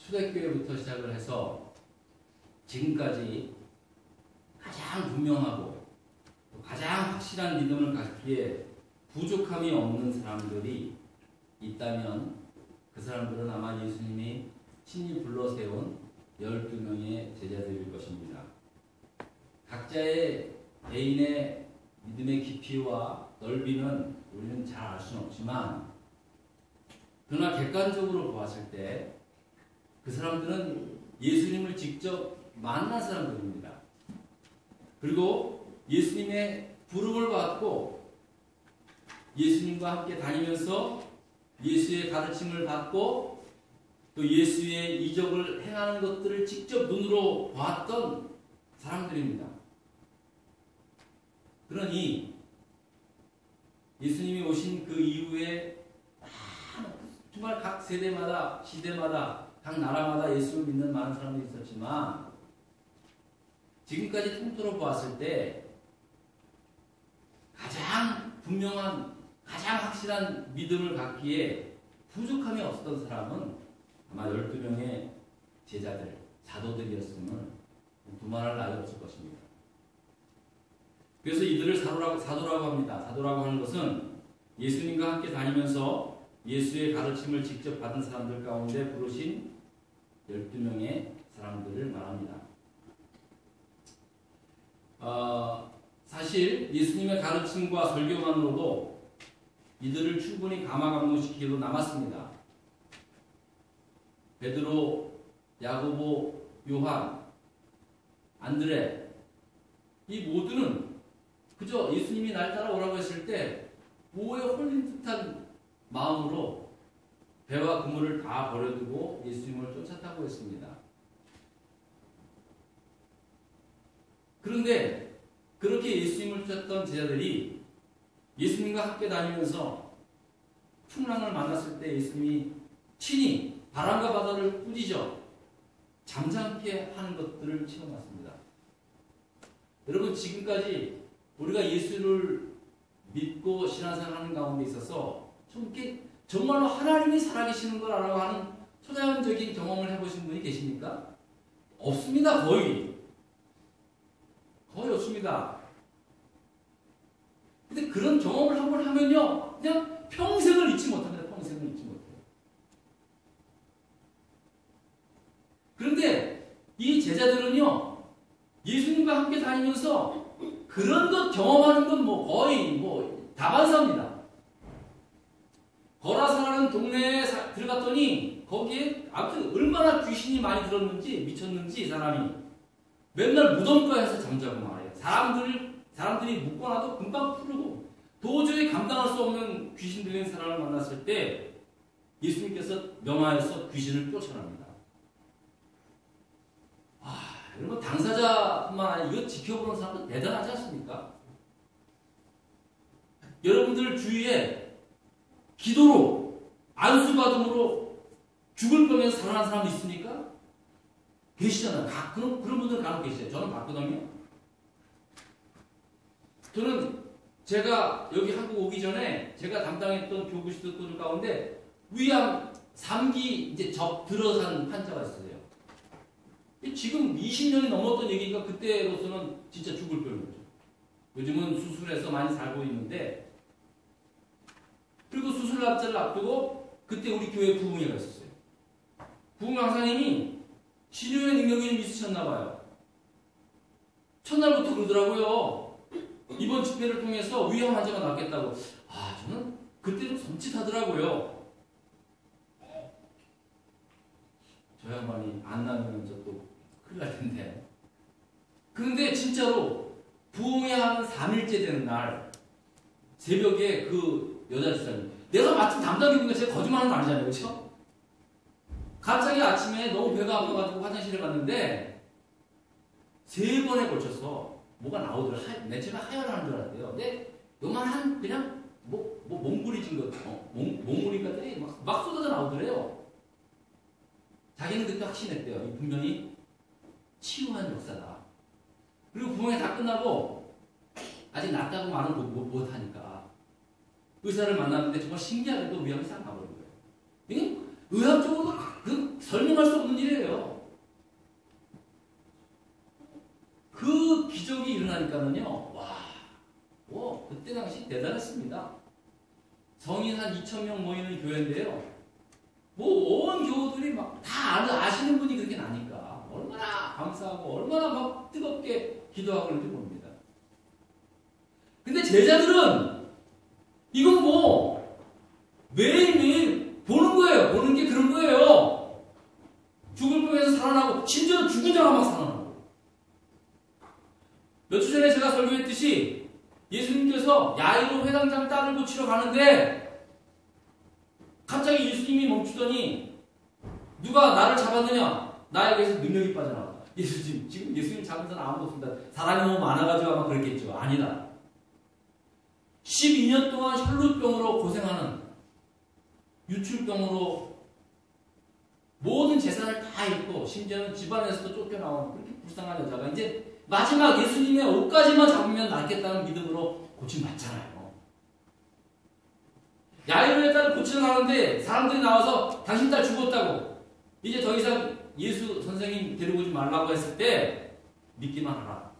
초대교회부터 시작을 해서 지금까지 가장 분명하고 가장 확실한 믿음을 갖기에 부족함이 없는 사람들이 있다면 그 사람들은 아마 예수님이 친히 불러세운 12명의 제자들일 것입니다. 각자의 개인의 믿음의 깊이와 넓이는 우리는 잘 알 수는 없지만, 그러나 객관적으로 보았을 때 그 사람들은 예수님을 직접 만난 사람들입니다. 그리고 예수님의 부름을 받고 예수님과 함께 다니면서 예수의 가르침을 받고 또 예수의 이적을 행하는 것들을 직접 눈으로 보았던 사람들입니다. 그러니 예수님이 오신 그 이후에 정말 각 세대마다 시대마다 각 나라마다 예수를 믿는 많은 사람들이 있었지만, 지금까지 통틀어 보았을 때 가장 분명한 가장 확실한 믿음을 갖기에 부족함이 없었던 사람은 아마 12명의 제자들, 사도들이었음을 두말할 나위 없을 것입니다. 그래서 이들을 사도라고 합니다. 사도라고 하는 것은 예수님과 함께 다니면서 예수의 가르침을 직접 받은 사람들 가운데 부르신 12명의 사람들을 말합니다. 사실 예수님의 가르침과 설교만으로도 이들을 충분히 감화감동시키기도 남았습니다. 베드로, 야고보, 요한, 안드레, 이 모두는 그저 예수님이 날 따라오라고 했을 때 오해 홀린 듯한 마음으로 배와 그물을 다 버려두고 예수님을 쫓았다고 했습니다. 그런데 그렇게 예수님을 쫓았던 제자들이 예수님과 함께 다니면서 풍랑을 만났을 때 예수님이 친히 바람과 바다를 꾸짖어 잠잠케 하는 것들을 체험했습니다. 여러분, 지금까지 우리가 예수를 믿고 신앙생활하는 가운데 있어서 정말로 하나님이 살아계시는 걸 알아고 하는 초자연적인 경험을 해보신 분이 계십니까? 없습니다. 거의 없습니다. 근데 그런 경험을 한번 하면요, 그냥 평생을 잊지 못합니다. 평생을 잊지 못해요. 그런데 이 제자들은요, 예수님과 함께 다니면서 그런 것 경험하는 건 거의 다반사입니다. 거라사라는 동네에 들어갔더니 거기에 아무튼 얼마나 귀신이 많이 들었는지 미쳤는지 사람이 맨날 무덤가에서 잠자고 말해요. 사람들이 묶어놔도 금방 풀고 도저히 감당할 수 없는 귀신 들린 사람을 만났을 때 예수님께서 명하여서 귀신을 쫓아냅니다. 여러분, 당사자뿐만 아니라 이거 지켜보는 사람도 대단하지 않습니까? 여러분들 주위에 기도로 안수받음으로 죽을 거면서 살아난 사람이 있습니까? 계시잖아요. 그런 분들 간혹 계시죠. 저는 봤거든요. 저는 제가 여기 한국 오기 전에 제가 담당했던 교구 시도들 가운데 위암 3기 이제 들어산 환자가 있어요. 지금 20년이 넘었던 얘기니까 그때로서는 진짜 죽을 병이죠. 요즘은 수술해서 많이 살고 있는데, 그리고 수술 날짜를 앞두고 그때 우리 교회 부흥회가 있었어요. 부흥 강사님이 치료의 능력이 좀 있으셨나 봐요. 첫날부터 그러더라고요. 이번 집회를 통해서 위암 환자가 낫겠다고. 저는 그때 좀 섬찟하더라고요. 저 양반이 안 나면 저 또 큰일 날 텐데. 그런데 진짜로 부흥회 하는 3일째 되는 날 새벽에 그 여자 집사님, 내가 마침 담당해보니까 제가 거짓말하는 거 아니잖아요. 그렇죠? 갑자기 아침에 너무 배가 아파가지고 화장실에 갔는데 3번에 걸쳐서 뭐가 나오더라. 내 제가 하혈하는 줄 알았대요. 근데 요만한 그냥 몽골이 진 것, 몽골이 것들이 막 쏟아져 나오더래요. 자기는 그때 확신했대요. 이 분명히 치유한 역사다. 그리고 부흥회 다 끝나고 아직 낫다고 말은 못하니까 의사를 만났는데 정말 신기하게도 위암이 싹 나버린 거예요. 의학적으로 그 설명할 수 없는 일이에요. 그 기적이 일어나니까는요, 그때 당시 대단했습니다. 성인 한 2,000명 모이는 교회인데요. 온 교우들이 막 다 아시는 분이 그렇게 나니까 얼마나 감사하고 얼마나 막 뜨겁게 기도하고 그런지 모릅니다. 근데 제자들은 이건 매일매일 보는 거예요. 보는 게 그런 거예요. 죽을 병에서 살아나고, 심지어 죽은 자가 막 살아나고. 몇 주 전에 제가 설교했듯이 예수님께서 야이로 회당장 딸을 고치러 가는데 갑자기 예수님이 멈추더니 누가 나를 잡았느냐? 나에게서 능력이 빠져나왔다. 지금 예수님 잡은 사람 아무도 없습니다. 사람이 너무 많아가지고 아마 그랬겠죠. 아니다. 12년 동안 혈루병으로 고생하는, 유출병으로 모든 재산을 다 잃고 심지어는 집안에서도 쫓겨나온 그렇게 불쌍한 여자가 이제 마지막 예수님의 옷까지만 잡으면 낫겠다는 믿음으로 고침받잖아요. 야이로의 딸을 고치러 가는데 사람들이 나와서 당신 딸 죽었다고, 이제 더 이상 예수 선생님 데리고 오지 말라고 했을 때 믿기만 하라.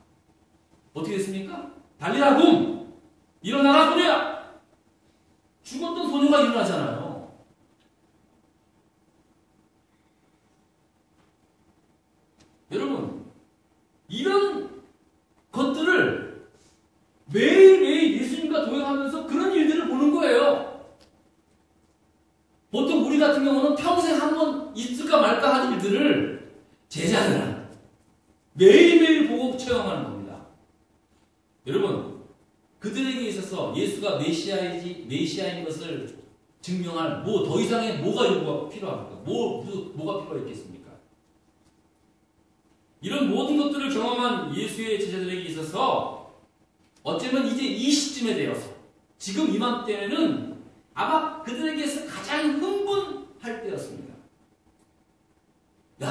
어떻게 됐습니까? 달리라 굼! 일어나라 소녀야! 죽었던 소녀가 일어나잖아요. 여러분, 이런 것들을 매일매일 예수님과 동행하면서 그런 일들을 보는 거예요. 보통 우리 같은 경우는 평생 한 번 있을까 말까 하는 일들을 제자들은 매일매일 보고 체험하는 겁니다. 여러분, 그들에게 있어서 예수가 메시아인 것을 증명할 더 이상의 뭐가 요구가 필요합니까? 뭐가 필요했겠습니까? 이런 모든 것들을 경험한 예수의 제자들에게 있어서 어쩌면 이제 이 시점에 되어서 지금 이맘때는 아마 그들에게서 가장 흥분할 때였습니다.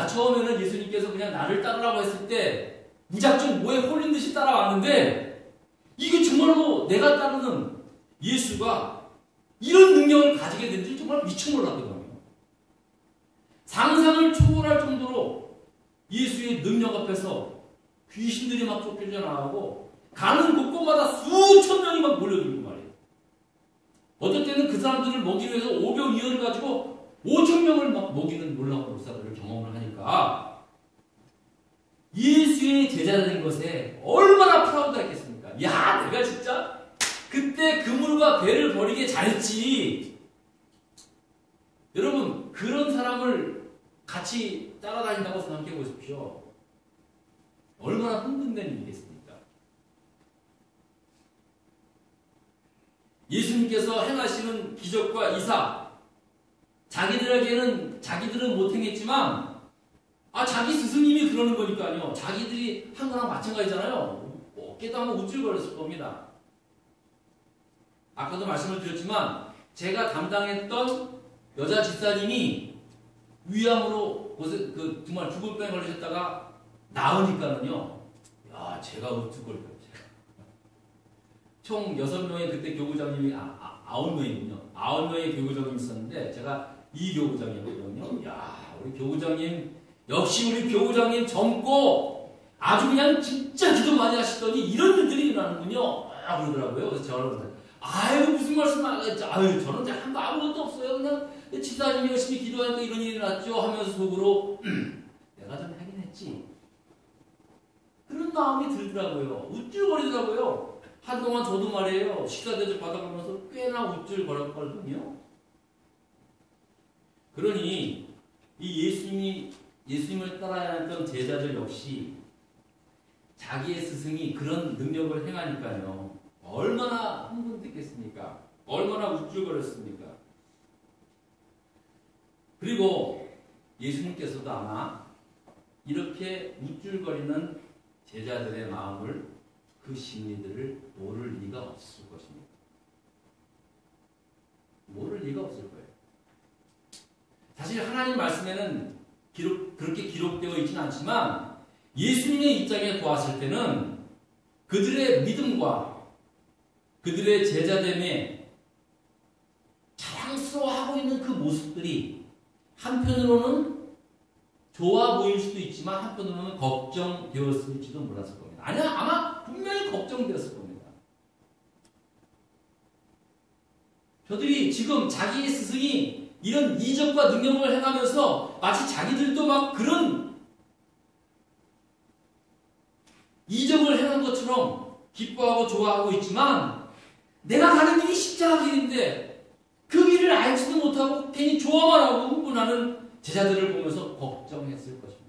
처음에는 예수님께서 그냥 나를 따르라고 했을 때 무작정 뭐에 홀린 듯이 따라왔는데 이게 정말로 내가 따르는 예수가 이런 능력을 가지게 된 줄 정말 미처 몰랐거든요. 상상을 초월할 정도로 예수의 능력 앞에서 귀신들이 막 쫓겨 나오고 가는 곳곳마다 수천 명이 막 몰려들고 말이에요. 어떨 때는 그 사람들을 먹이기 위해서 오병이어를 가지고 5,000명을 막 먹이는 놀라운 역사들을 경험을 하니까 예수의 제자된 것에 얼마나 프라우드했겠습니까? 내가 진짜 그때 그물과 배를 버리게 잘했지. 여러분, 그런 사람을 같이 따라다닌다고 생각해 보십시오. 얼마나 흥분된 일이겠습니까? 예수님께서 행하시는 기적과 이사, 자기들은 못 행했지만, 자기 스승님이 그러는 거니까요. 자기들이 한 거랑 마찬가지잖아요. 어깨도 한번 우쭐거렸을 겁니다. 아까도 말씀을 드렸지만, 제가 담당했던 여자 집사님이 위암으로 정말 죽을 병에 걸리셨다가 나으니까는요, 제가 우쭐거렸어요. 총 6명의 그때 교구장님이 9명이군요. 9명의 교구장님이 있었는데 제가 이 교구장이었거든요. 우리 교구장님, 역시 우리 교구장님 젊고 아주 그냥 진짜 기도 많이 하시더니 이런 일들이 일어나는군요. 그러더라고요. 그래서 저는 무슨 말씀 저는 한 거 아무것도 없어요. 그냥 집사님이 열심히 기도하니까 이런 일이 났죠 하면서 속으로 내가 좀 하긴 했지. 그런 마음이 들더라고요. 우쭐거리더라고요. 한동안 저도 말이에요. 식사 대접 받아가면서 꽤나 우쭐거렸거든요. 그러니 이 예수님을 따라야 했던 제자들 역시 자기의 스승이 그런 능력을 행하니까요. 얼마나 흥분됐겠습니까? 얼마나 우쭐거렸습니까? 그리고 예수님께서도 아마 이렇게 우쭐거리는 제자들의 마음을, 그 심리들을 모를 리가 없을 것입니다. 모를 리가 없을 거예요. 사실 하나님 말씀에는 그렇게 기록되어 있지는 않지만 예수님의 입장에 보았을 때는 그들의 믿음과 그들의 제자됨에 자랑스러워하고 있는 그 모습들이 한편으로는 좋아 보일 수도 있지만 한편으로는 걱정되었을지도 몰랐을 겁니다. 아니야, 아마 분명히 걱정되었을 겁니다. 저들이 지금 자기의 스승이 이런 이적과 능력을 행하면서 마치 자기들도 막 그런 이적을 행한 것처럼 기뻐하고 좋아하고 있지만 내가 가는 길이 십자가 길인데 그 길을 알지도 못하고 괜히 좋아만 하고 흥분하는 제자들을 보면서 걱정했을 것입니다.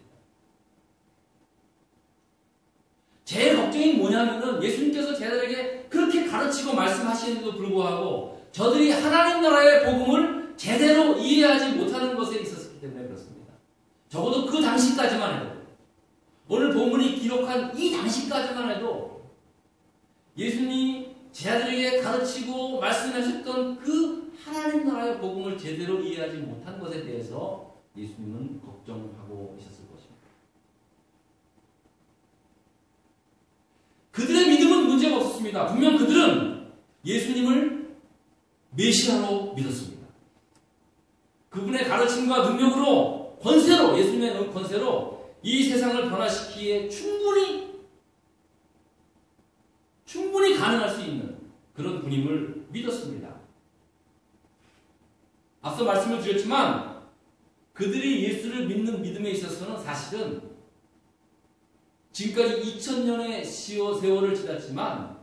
제일 걱정이 뭐냐면은 예수님께서 제자들에게 그렇게 가르치고 말씀하시는데도 불구하고 저들이 하나님 나라의 복음을 제대로 이해하지 못하는 것에 있었기 때문에 그렇습니다. 적어도 그 당시까지만 해도 오늘 본문이 기록한 이 당시까지만 해도 예수님이 제자들에게 가르치고 말씀하셨던 그 하나님 나라의 복음을 제대로 이해하지 못한 것에 대해서 예수님은 걱정하고 있었을 것입니다. 그들의 믿음은 문제가 없었습니다. 분명 그들은 예수님을 메시아로 믿었습니다. 그분의 가르침과 능력으로 권세로 예수님의 권세로 이 세상을 변화시키기에 충분히 가능할 수 있는 그런 분임을 믿었습니다. 앞서 말씀을 드렸지만 그들이 예수를 믿는 믿음에 있어서는 사실은 지금까지 2000년의 세월을 지났지만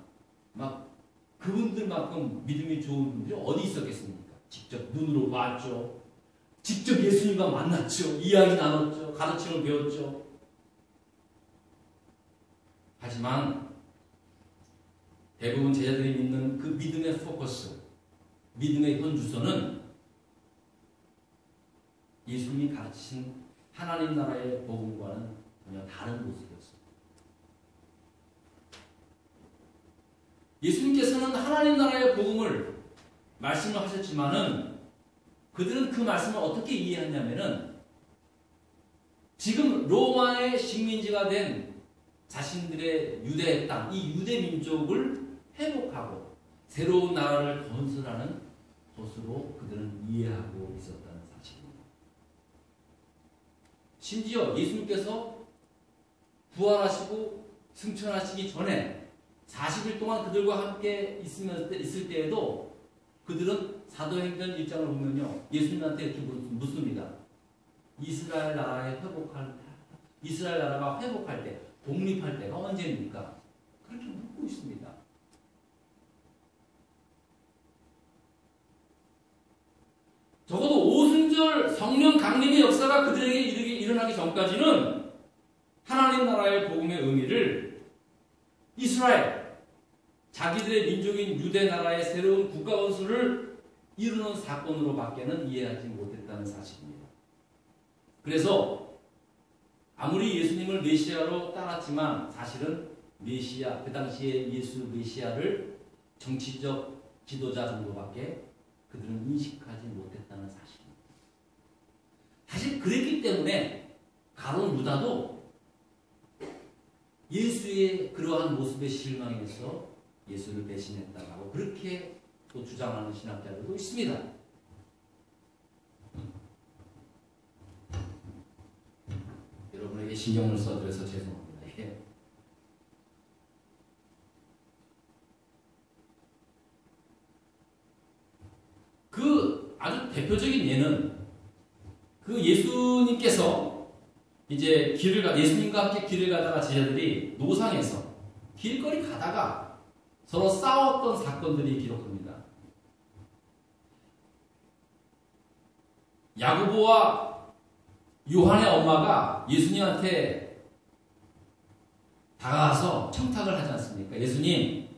막 그분들만큼 믿음이 좋은 분들이 어디 있었겠습니까? 직접 눈으로 봤죠. 직접 예수님과 만났죠. 이야기 나눴죠. 가르침을 배웠죠. 하지만 대부분 제자들이 믿는 그 믿음의 포커스, 믿음의 현주소는 예수님이 가르치신 하나님 나라의 복음과는 전혀 다른 모습이었습니다. 예수님께서는 하나님 나라의 복음을 말씀을 하셨지만은 그들은 그 말씀을 어떻게 이해했냐면은 지금 로마의 식민지가 된 자신들의 유대 땅, 이 유대 민족을 회복하고 새로운 나라를 건설하는 것으로 그들은 이해하고 있었다는 사실입니다. 심지어 예수님께서 부활하시고 승천하시기 전에 40일 동안 그들과 함께 있을 때에도 그들은 사도행전 1장을 보면요. 예수님한테 이렇게 묻습니다. 이스라엘 나라가 회복할 때, 독립할 때가 언제입니까? 그렇게 묻고 있습니다. 적어도 오순절 성령 강림의 역사가 그들에게 일어나기 전까지는 하나님 나라의 복음의 의미를 이스라엘, 자기들의 민족인 유대 나라의 새로운 국가 건설을 이루는 사건으로밖에는 이해하지 못했다는 사실입니다. 그래서 아무리 예수님을 메시아로 따랐지만 사실은 메시아, 그 당시에 예수 메시아를 정치적 지도자 정도밖에 그들은 인식하지 못했다는 사실입니다. 사실 그랬기 때문에 가룟 유다도 예수의 그러한 모습에 실망해서 예수를 배신했다고 그렇게 또 주장하는 신학자들도 있습니다. 여러분에게 신경을 써드려서 죄송합니다. 예. 그 아주 대표적인 예는 그 예수님께서 이제 예수님과 함께 길을 가다가 제자들이 노상에서 길거리 가다가 서로 싸웠던 사건들이 기록합니다. 야고보와 요한의 엄마가 예수님한테 다가와서 청탁을 하지 않습니까? 예수님,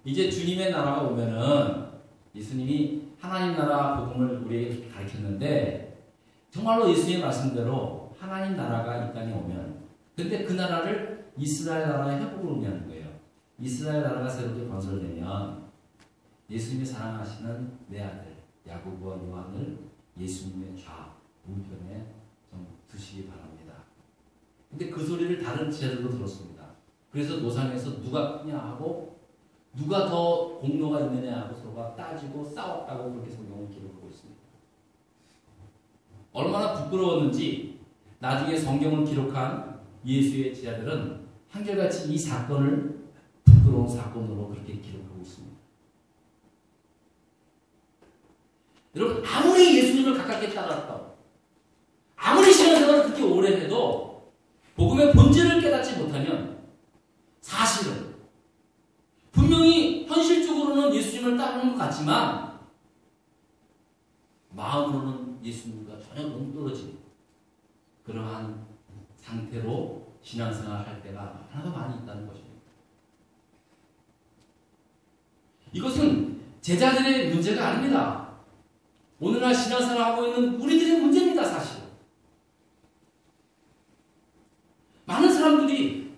이제 주님의 나라가 오면은 예수님이 하나님 나라 복음을 우리에게 가르쳤는데 정말로 예수님의 말씀대로 하나님 나라가 이 땅에 오면 근데 그 나라를 이스라엘 나라의 회복으로 의미하는 거예요. 이스라엘 나라가 새롭게 건설되면 예수님이 사랑하시는 내 아들 야고보와 요한을 예수님의 좌 우편에 좀 두시기 바랍니다. 근데 그 소리를 다른 제자들도 들었습니다. 그래서 노상에서 누가 크냐 하고 누가 더 공로가 있느냐 하고 서로가 따지고 싸웠다고 그렇게 성경을 기록하고 있습니다. 얼마나 부끄러웠는지 나중에 성경을 기록한 예수의 제자들은 한결같이 이 사건을 부끄러운 사건으로 그렇게 기록하고 있습니다. 여러분, 아무리 예수님을 가깝게 따랐다고, 아무리 신앙생활을 그렇게 오래 해도 복음의 본질을 깨닫지 못하면 사실은 분명히 현실적으로는 예수님을 따르는 것 같지만 마음으로는 예수님과 전혀 동떨어진 그러한 상태로 신앙생활을 할 때가 하나도 많이 있다는 것입니다. 이것은 제자들의 문제가 아닙니다. 오늘날 신앙생활을 하고 있는 우리들의 문제입니다. 사실 많은 사람들이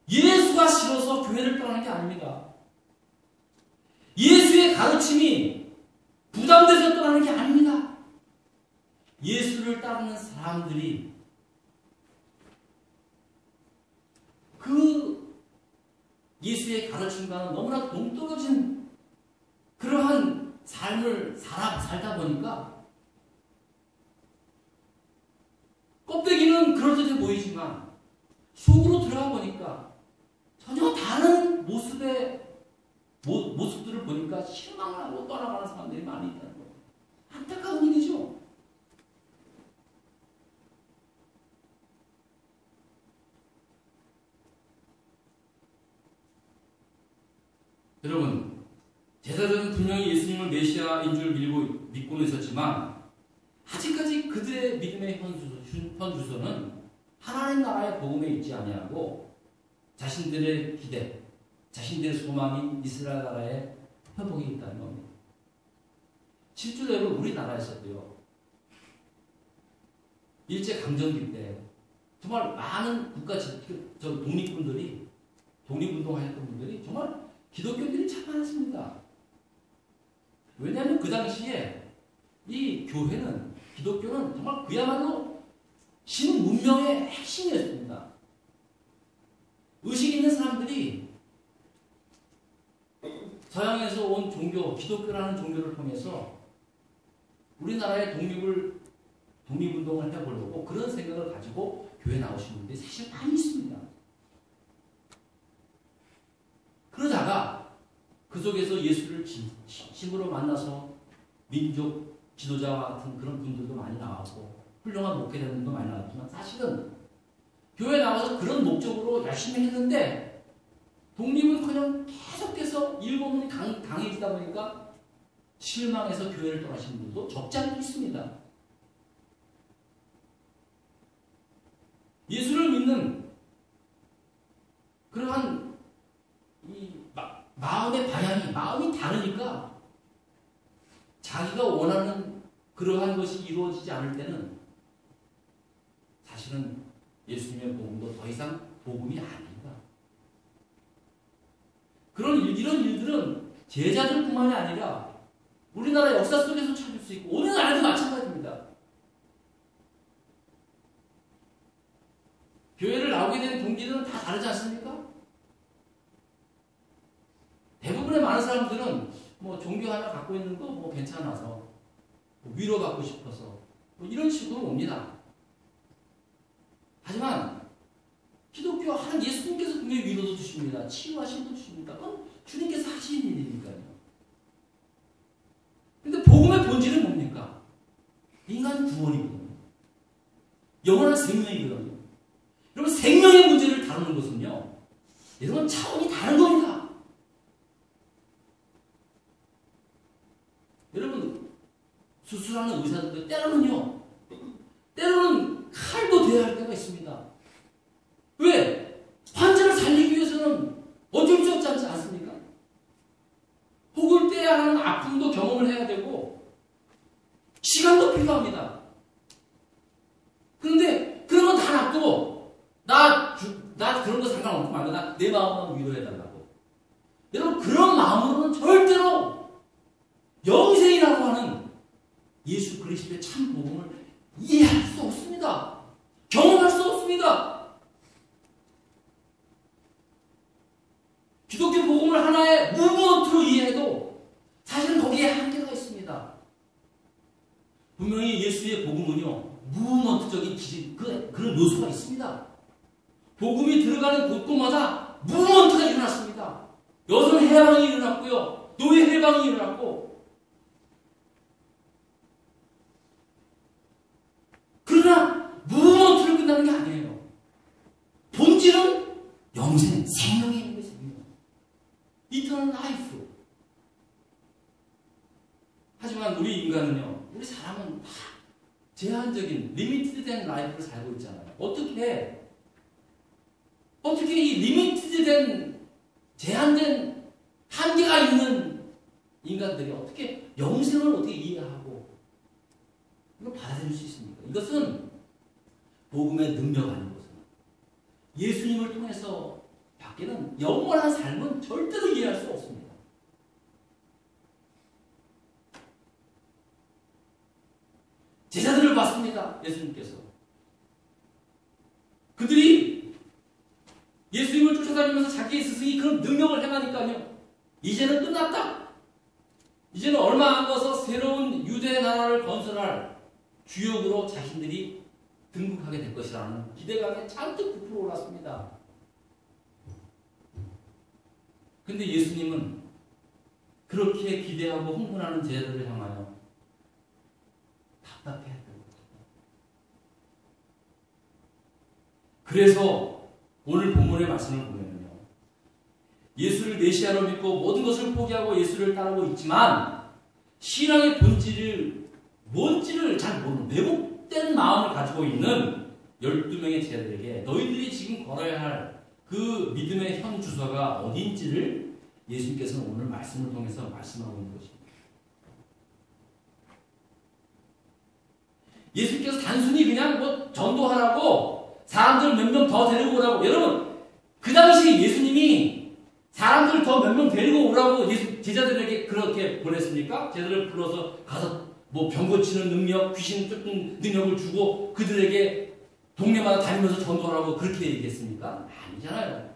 예수가 싫어서 교회를 떠나는 게 아닙니다. 예수의 가르침이 부담돼서 떠나는 게 아닙니다. 예수를 따르는 사람들이 그 예수의 가르침과는 너무나 동떨어진 그러한 삶을 살다 보니까 껍데기는 그럴듯해 보이지만 속으로 들어가 보니까 전혀 다른 모습들을 보니까 실망을 하고 떠나가는 사람들이 많이 있다는 거예요. 안타까운 일이죠. 여러분, 제자들은 분명히 예수님을 메시아인 줄 믿고는 있었지만 아직까지 그들의 믿음의 현주소는 하나님 나라의 복음에 있지 아니하고 자신들의 기대, 자신들의 소망인 이스라엘 나라의 회복이 있다는 겁니다. 실제로 여러분, 우리나라에서도요, 일제강점기 때 정말 많은 독립운동하셨던 분들이 정말 기독교인들이 참 많았습니다. 왜냐하면 그 당시에 이 교회는, 기독교는 정말 그야말로 신문명의 핵심이었습니다. 의식 있는 사람들이 서양에서 온 종교, 기독교라는 종교를 통해서 우리나라의 독립운동을 해보려고 그런 생각을 가지고 교회 나오신 분들이 사실 많이 있습니다. 그러다가 그 속에서 예수를 진심으로 만나서 민족 지도자와 같은 그런 분들도 많이 나왔고 훌륭한 목회자들도 많이 나왔지만 사실은 교회 나와서 그런 목적으로 열심히 했는데 독립은커녕 계속해서 일본이 강해지다 보니까 실망해서 교회를 떠나신 분들도 적지 않게 있습니다. 예수를 믿는 그러한 이 마음의 방향이, 마음이 다르니까 자기가 원하는 그러한 것이 이루어지지 않을 때는 사실은 예수님의 복음도 더 이상 복음이 아닙니다. 이런 일들은 제자들뿐만이 아니라 우리나라 역사 속에서 찾을 수 있고 오늘날도 마찬가지입니다. 교회를 나오게 된 동기들은 다 다르지 않습니까? 대부분의 많은 사람들은 뭐 종교 하나 갖고 있는 거 뭐 괜찮아서 위로받고 싶어서 뭐 이런 식으로 옵니다. 하지만 기독교 한 예수님께서 분명히 위로도 주십니다. 치유하심도 주십니다. 그건 주님께서 하시는 일이니까요. 근데 복음의 본질은 뭡니까? 인간 구원이거든요. 영원한 생명이거든요. 여러분, 생명의 문제를 다루는 것은요, 여러분 차원이 다른 겁니다. 여러분, 수술하는 의사들도 때로는 칼도 돼야 할 때가 있습니다. 왜? 환자를 살리기 위해서는 어쩔 수 없지 않습니까? 혹을 떼야 하는 아픔도 경험을 해야 되고 시간도 필요합니다. 그런데 그런 건 다 놔두고 나 그런 거 상관없고 말고 내 마음만 위로해달라고. 여러분, 그런 마음으로는 절대로 영생이라고 하는 예수 그리스도의 참 복음을 이해할 수 없습니다. 경험할 수 없습니다. 기독교 복음을 하나의 무브먼트로 이해해도 사실은 거기에 한계가 있습니다. 분명히 예수의 복음은요, 무브먼트적인 그런 요소가 있습니다. 복음이 들어가는 곳곳마다 무브먼트가 일어났습니다. 여성 해방이 일어났고요. 노예 해방이 일어났고. 그러나 무브먼트로 끝나는 게 아니에요. 본질은 영생, 생명이 있는 거예요. 생명. 이터널 라이프. 하지만 우리 인간은요, 우리 사람은 다 제한적인 리미티드된 라이프를 살고 있잖아요. 어떻게 이 리미티드된 제한된 한계가 있는 인간들이 어떻게 영생을 어떻게 이해하고 이걸 받아들일 수 있습니까? 이것은 복음의 능력 아니고서는 예수님을 통해서 밖에는 영원한 삶은 절대로 이해할 수 없습니다. 제자들을 봤습니다. 예수님께서. 그들이 예수님을 쫓아다니면서 자기의 스승이 그런 능력을 행하니까요. 이제는 끝났다. 이제는 얼마 안 가서 새로운 유대 나라를 건설할 주역으로 자신들이 등극하게 될 것이라는 기대감에 잔뜩 부풀어 올랐습니다. 근데 예수님은 그렇게 기대하고 흥분하는 제자들을 향하여 답답해했던 거예요. 그래서 오늘 본문의 말씀을 보면요, 예수를 메시아로 믿고 모든 것을 포기하고 예수를 따르고 있지만 신앙의 본질을 뭔지를 잘 모르는 왜곡된 마음을 가지고 있는 12명의 제자들에게 너희들이 지금 걸어야 할 그 믿음의 현 주소가 어딘지를 예수님께서는 오늘 말씀을 통해서 말씀하고 있는 것입니다. 예수님께서 단순히 그냥 전도하라고 사람들 몇 명 더 데리고 오라고. 여러분, 그 당시 예수님이 사람들 더 몇 명 데리고 오라고 제자들에게 그렇게 보냈습니까? 제자들을 불러서 가서 병 고치는 능력, 귀신 쫓는 능력을 주고 그들에게 동네마다 다니면서 전도하라고 그렇게 얘기했습니까? 아니잖아요.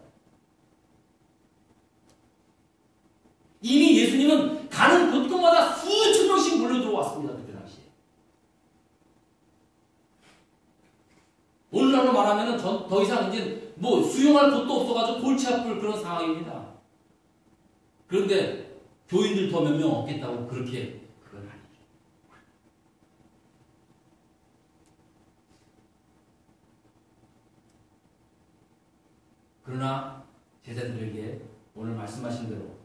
이미 예수님은 가는 곳곳마다 수천 명씩 몰려 들어왔습니다. 그때 당시에. 오늘날로 말하면 더 이상 이제 수용할 곳도 없어가지고 골치 아플 그런 상황입니다. 그런데 교인들 더 몇 명 없겠다고 그렇게 그건 아니죠. 그러나 제자들에게 오늘 말씀하신 대로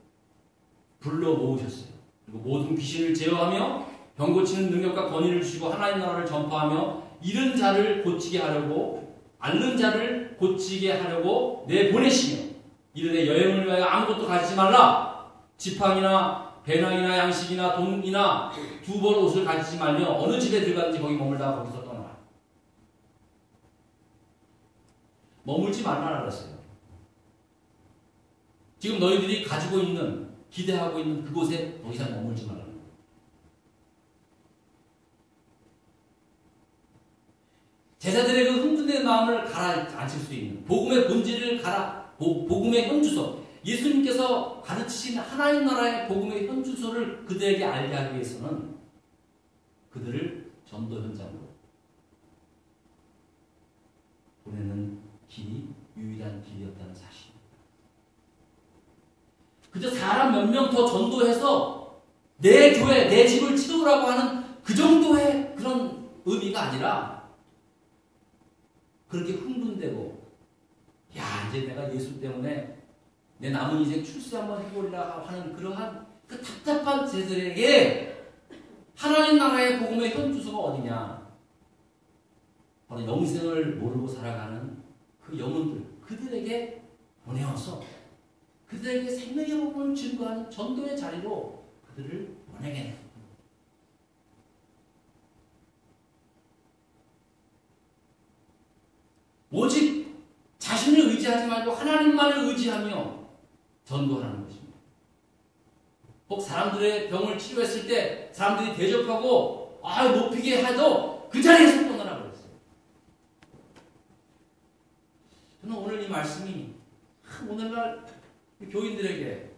불러 모으셨어요. 그리고 모든 귀신을 제어하며 병 고치는 능력과 권위를 주시고 하나님 나라를 전파하며 잃은 자를 고치게 하려고 앓는 자를 고치게 하려고 내보내시며 이르되 여행을 위하여 아무것도 가지지 말라. 지팡이나 배낭이나 양식이나 돈이나 두 벌 옷을 가지지 말며 어느 집에 들어가든지 거기 머물다가 거기서 떠나라. 머물지 말라 그랬어요. 지금 너희들이 가지고 있는 기대하고 있는 그곳에 더 이상 머물지 말라는 거예요. 제자들의 그 흥분된 마음을 가라앉힐 수 있는 복음의 본질을 복음의 현주소, 예수님께서 가르치신 하나님 나라의 복음의 현주소를 그들에게 알게 하기 위해서는 그들을 전도 현장으로 보내는 길이 유일한 길이었다는 사실. 그저 사람 몇 명 더 전도해서 내 교회, 내 집을 채우라고 하는 그 정도의 그런 의미가 아니라 그렇게 흥분되고 야 이제 내가 예수 때문에 내 남은 인생 출세 한번 해보리라 하는 그러한 그 답답한 제들에게 하나님 나라의 복음의 현주소가 어디냐? 바로 영생을 모르고 살아가는 그 영혼들, 그들에게 보내어서 그들에게 생명의 복음을 증거하는 전도의 자리로 그들을 보내게 해요. 오직 자신을 의지하지 말고 하나님만을 의지하며 전도하는 것입니다. 혹 사람들의 병을 치료했을 때 사람들이 대접하고 높이게 해도 그 자리에서 떠나라고 그랬어요. 저는 오늘 이 말씀이 오늘날 교인들에게